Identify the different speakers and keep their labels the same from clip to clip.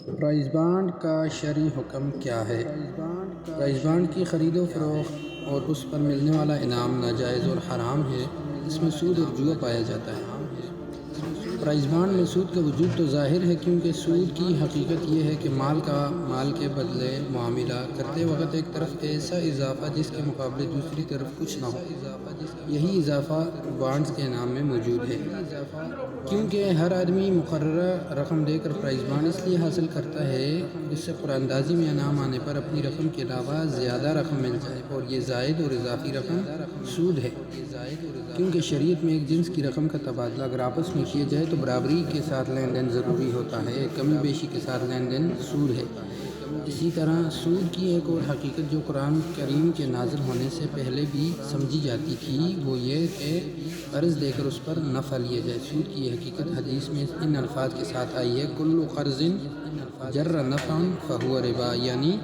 Speaker 1: Prize bond کا شرعی حکم کیا ہے؟ پرائز بانڈ کی خرید و فروخت اور اس پر ملنے والا انعام ناجائز اور حرام ہے۔ اس میں سود اور جوا پایا جاتا ہے۔ پرائز بانڈ میں سود کا وجود تو ظاہر ہے، کیونکہ سود کی حقیقت یہ ہے کہ مال کے بدلے معاملہ کرتے وقت ایک طرف ایسا اضافہ جس کے مقابلے دوسری طرف کچھ نہ ہو۔ یہی اضافہ بانڈز کے انعام میں موجود ہے، کیونکہ ہر آدمی مقررہ رقم دے کر پرائز بانڈ اس لیے حاصل کرتا ہے اس سے قرعہ اندازی میں انعام آنے پر اپنی رقم کے علاوہ زیادہ رقم مل جائے، اور یہ زائد اور اضافی رقم سود ہے، کیونکہ شریعت میں ایک جنس کی رقم کا تبادلہ اگر آپس میں کیا جائے تو برابری کے ساتھ لین دین ضروری ہوتا ہے، کمی بیشی کے ساتھ لین دین سود ہے۔ اسی طرح سود کی ایک اور حقیقت جو قرآن کریم کے نازل ہونے سے پہلے بھی سمجھی جاتی تھی وہ یہ کہ قرض دے کر اس پر نفع لیا جائے۔ سود کی یہ حقیقت حدیث میں ان الفاظ کے ساتھ آئی ہے: کل قرض جر نفعا فہو ربا، یعنی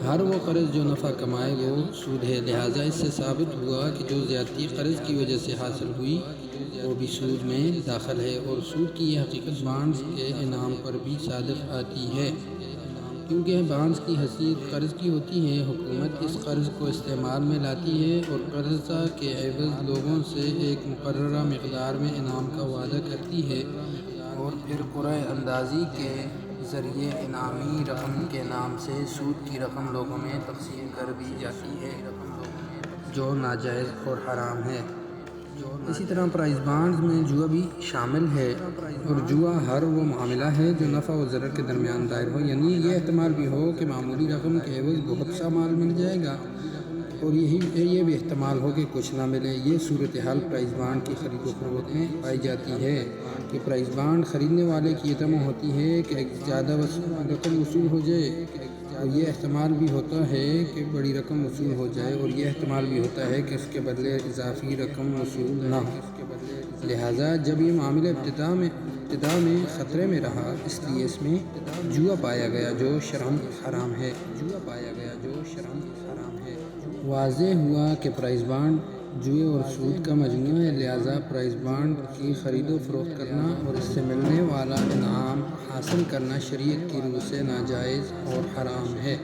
Speaker 1: ہر وہ قرض جو نفع کمائے وہ سود ہے۔ لہٰذا اس سے ثابت ہوا کہ جو زیادتی قرض کی وجہ سے حاصل ہوئی وہ بھی سود میں داخل ہے، اور سود کی یہ حقیقت بانڈز کے انعام پر بھی صادق آتی ہے، کیونکہ بانڈز کی حیثیت قرض کی ہوتی ہے۔ حکومت اس قرض کو استعمال میں لاتی ہے اور قرضہ کے عوض لوگوں سے ایک مقررہ مقدار میں انعام کا وعدہ کرتی ہے، اور پھر قرعہ اندازی کے ذریعے انعامی رقم کے نام سے سود کی رقم لوگوں میں تقسیم کر دی جاتی ہے، جو ناجائز اور حرام ہے۔ اسی طرح پرائز بانڈز میں جوا بھی شامل ہے، اور جوا ہر وہ معاملہ ہے جو نفع و ضرر کے درمیان دائر ہو، یعنی یہ احتمال بھی ہو کہ معمولی رقم کے عوض بہت سا مال مل جائے گا، اور یہ بھی احتمال ہو کہ کچھ نہ ملے۔ یہ صورتحال پرائز بانڈ کی خرید و فروخت میں پائی جاتی ہے کہ پرائز بانڈ خریدنے والے کی یہ طمع ہوتی ہے کہ ایک زیادہ رقم وصول ہو جائے، اور یہ احتمال بھی ہوتا ہے کہ بڑی رقم وصول ہو جائے، اور یہ احتمال بھی ہوتا ہے کہ اس کے بدلے اضافی رقم وصول نہ ہو۔ لہٰذا جب یہ معاملہ ابتدا میں خطرے میں رہا، اس لیے اس میں جوا پایا گیا جو شرعاً حرام ہے۔ واضح ہوا کہ پرائز بانڈ جوئے اور سود کا مجموعہ ہے، لہٰذا پرائز بانڈ کی خرید و فروخت کرنا اور اس سے ملنے والا انعام حاصل کرنا شریعت کی روح سے ناجائز اور حرام ہے۔